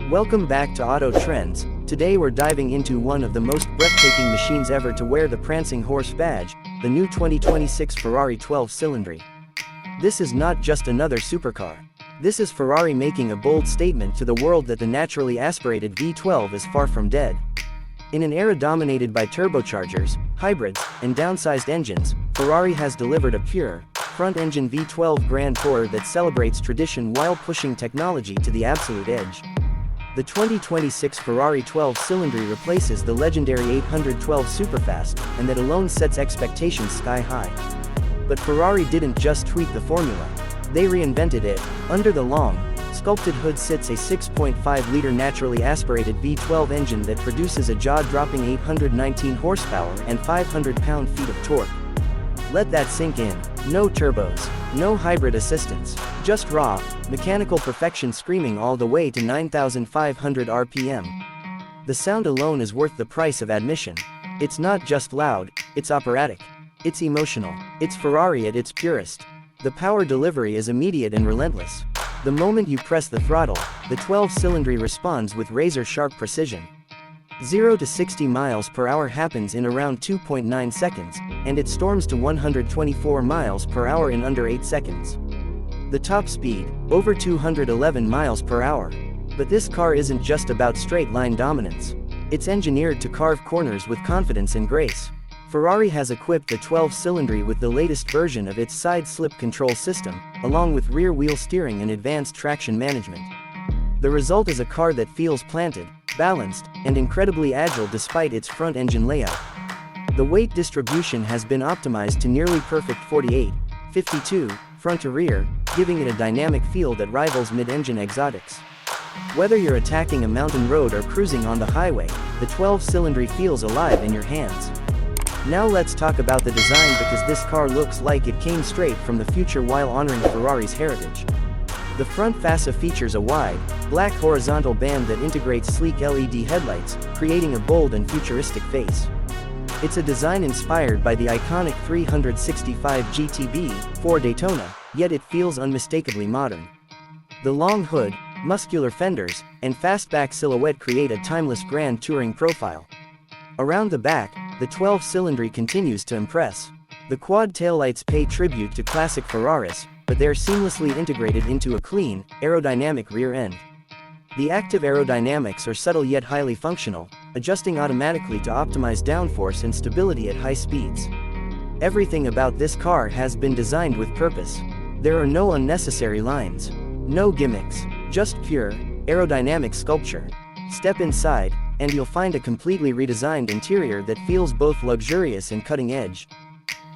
Welcome back to AutoTrendz. Today we're diving into one of the most breathtaking machines ever to wear the prancing horse badge, the new 2026 Ferrari 12 Cilindri. This is not just another supercar. This is Ferrari making a bold statement to the world that the naturally aspirated V12 is far from dead. In an era dominated by turbochargers, hybrids, and downsized engines, Ferrari has delivered a pure, front-engine V12 Grand Tourer that celebrates tradition while pushing technology to the absolute edge. The 2026 Ferrari 12 Cilindri replaces the legendary 812 Superfast, and that alone sets expectations sky high. But Ferrari didn't just tweak the formula. They reinvented it. Under the long, sculpted hood sits a 6.5-liter naturally aspirated V12 engine that produces a jaw-dropping 819 horsepower and 500 pound-feet of torque. Let that sink in. No turbos, no hybrid assistance, just raw, mechanical perfection screaming all the way to 9,500 RPM. The sound alone is worth the price of admission. It's not just loud, it's operatic. It's emotional. It's Ferrari at its purest. The power delivery is immediate and relentless. The moment you press the throttle, the 12 Cilindri responds with razor-sharp precision. 0 to 60 miles per hour happens in around 2.9 seconds, and it storms to 124 miles per hour in under 8 seconds. The top speed, over 211 miles per hour. But this car isn't just about straight-line dominance. It's engineered to carve corners with confidence and grace. Ferrari has equipped the 12 Cilindri with the latest version of its side slip control system, along with rear-wheel steering and advanced traction management. The result is a car that feels planted, balanced, and incredibly agile despite its front-engine layout. The weight distribution has been optimized to nearly perfect 48/52, front to rear, giving it a dynamic feel that rivals mid-engine exotics. Whether you're attacking a mountain road or cruising on the highway, the 12 Cilindri feels alive in your hands. Now let's talk about the design, because this car looks like it came straight from the future while honoring Ferrari's heritage. The front fascia features a wide, black horizontal band that integrates sleek LED headlights, creating a bold and futuristic face. It's a design inspired by the iconic 365 GTB for Daytona, yet it feels unmistakably modern. The long hood, muscular fenders, and fastback silhouette create a timeless grand touring profile. Around the back, the 12 Cilindri continues to impress. The quad taillights pay tribute to classic Ferraris, but they're seamlessly integrated into a clean, aerodynamic rear end. The active aerodynamics are subtle yet highly functional, adjusting automatically to optimize downforce and stability at high speeds. Everything about this car has been designed with purpose. There are no unnecessary lines. No gimmicks, just pure, aerodynamic sculpture. Step inside, and you'll find a completely redesigned interior that feels both luxurious and cutting-edge.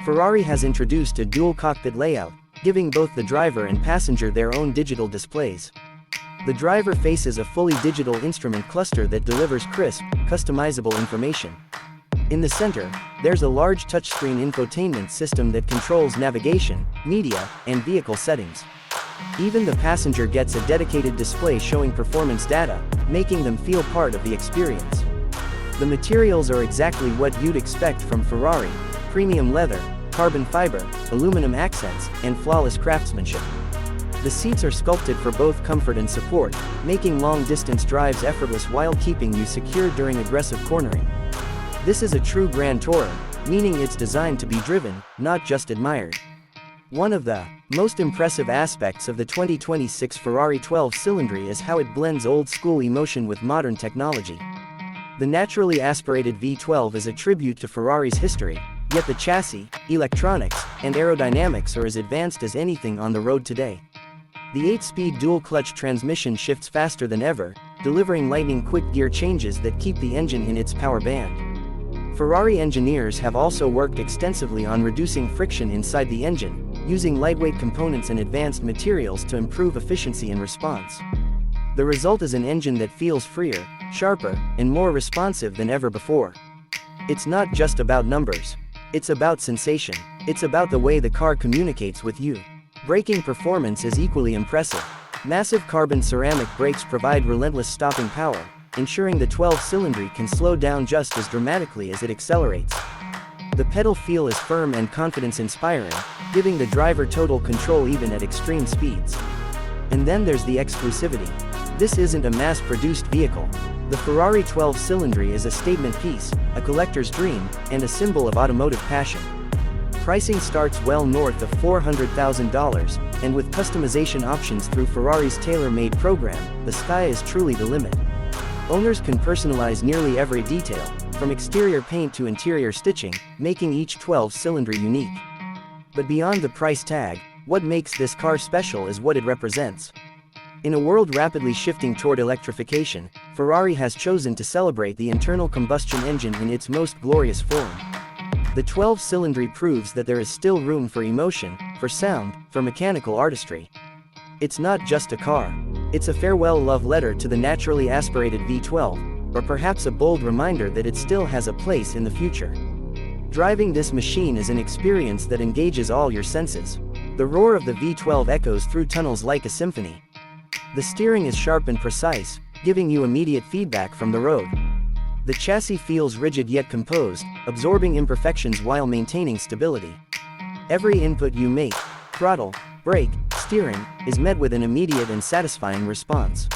Ferrari has introduced a dual cockpit layout, giving both the driver and passenger their own digital displays. The driver faces a fully digital instrument cluster that delivers crisp, customizable information. In the center, there's a large touchscreen infotainment system that controls navigation, media, and vehicle settings. Even the passenger gets a dedicated display showing performance data, making them feel part of the experience. The materials are exactly what you'd expect from Ferrari: premium leather, carbon fiber, aluminum accents, and flawless craftsmanship. The seats are sculpted for both comfort and support, making long-distance drives effortless while keeping you secure during aggressive cornering. This is a true Grand Tourer, meaning it's designed to be driven, not just admired. One of the most impressive aspects of the 2026 Ferrari 12 Cilindri is how it blends old-school emotion with modern technology. The naturally aspirated V12 is a tribute to Ferrari's history, yet the chassis, electronics, and aerodynamics are as advanced as anything on the road today. The 8-speed dual-clutch transmission shifts faster than ever, delivering lightning-quick gear changes that keep the engine in its power band. Ferrari engineers have also worked extensively on reducing friction inside the engine, using lightweight components and advanced materials to improve efficiency and response. The result is an engine that feels freer, sharper, and more responsive than ever before. It's not just about numbers. It's about sensation. It's about the way the car communicates with you. Braking performance is equally impressive. Massive carbon ceramic brakes provide relentless stopping power, ensuring the 12 Cilindri can slow down just as dramatically as it accelerates. The pedal feel is firm and confidence-inspiring, giving the driver total control even at extreme speeds. And then there's the exclusivity. This isn't a mass-produced vehicle. The Ferrari 12 Cilindri is a statement piece, a collector's dream, and a symbol of automotive passion. Pricing starts well north of $400,000, and with customization options through Ferrari's tailor-made program, the sky is truly the limit. Owners can personalize nearly every detail, from exterior paint to interior stitching, making each 12 Cilindri unique. But beyond the price tag, what makes this car special is what it represents. In a world rapidly shifting toward electrification, Ferrari has chosen to celebrate the internal combustion engine in its most glorious form. The 12 Cilindri proves that there is still room for emotion, for sound, for mechanical artistry. It's not just a car. It's a farewell love letter to the naturally aspirated V12, or perhaps a bold reminder that it still has a place in the future. Driving this machine is an experience that engages all your senses. The roar of the V12 echoes through tunnels like a symphony. The steering is sharp and precise, giving you immediate feedback from the road. The chassis feels rigid yet composed, absorbing imperfections while maintaining stability. Every input you make, throttle, brake, steering, is met with an immediate and satisfying response.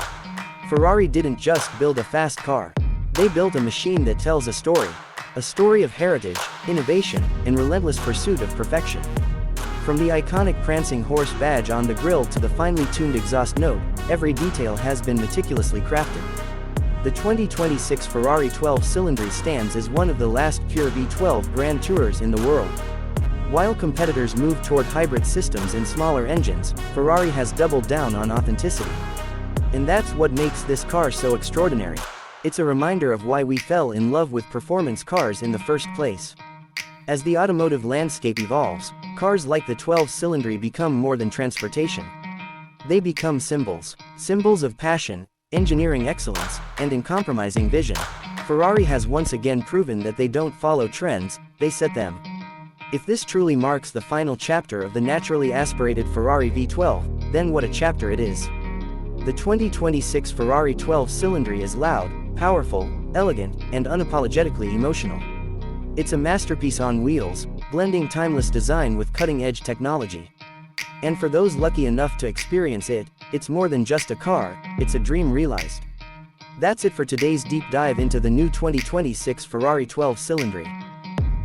Ferrari didn't just build a fast car. They built a machine that tells a story of heritage, innovation, and relentless pursuit of perfection. From the iconic prancing horse badge on the grille to the finely tuned exhaust note, every detail has been meticulously crafted. The 2026 Ferrari 12 Cilindri stands as one of the last pure V12 Grand Tourers in the world. While competitors move toward hybrid systems and smaller engines, Ferrari has doubled down on authenticity. And that's what makes this car so extraordinary. It's a reminder of why we fell in love with performance cars in the first place. As the automotive landscape evolves, cars like the 12 Cilindri become more than transportation. They become symbols of passion, engineering excellence, and uncompromising vision. Ferrari has once again proven that they don't follow trends, they set them. If this truly marks the final chapter of the naturally aspirated Ferrari V12, then what a chapter it is. The 2026 Ferrari 12 Cilindri is loud, powerful, elegant, and unapologetically emotional. It's a masterpiece on wheels, blending timeless design with cutting-edge technology. And for those lucky enough to experience it, it's more than just a car, it's a dream realized. That's it for today's deep dive into the new 2026 Ferrari 12 Cilindri.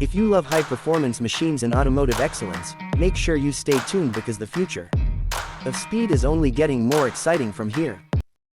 If you love high-performance machines and automotive excellence, make sure you stay tuned because the future of speed is only getting more exciting from here.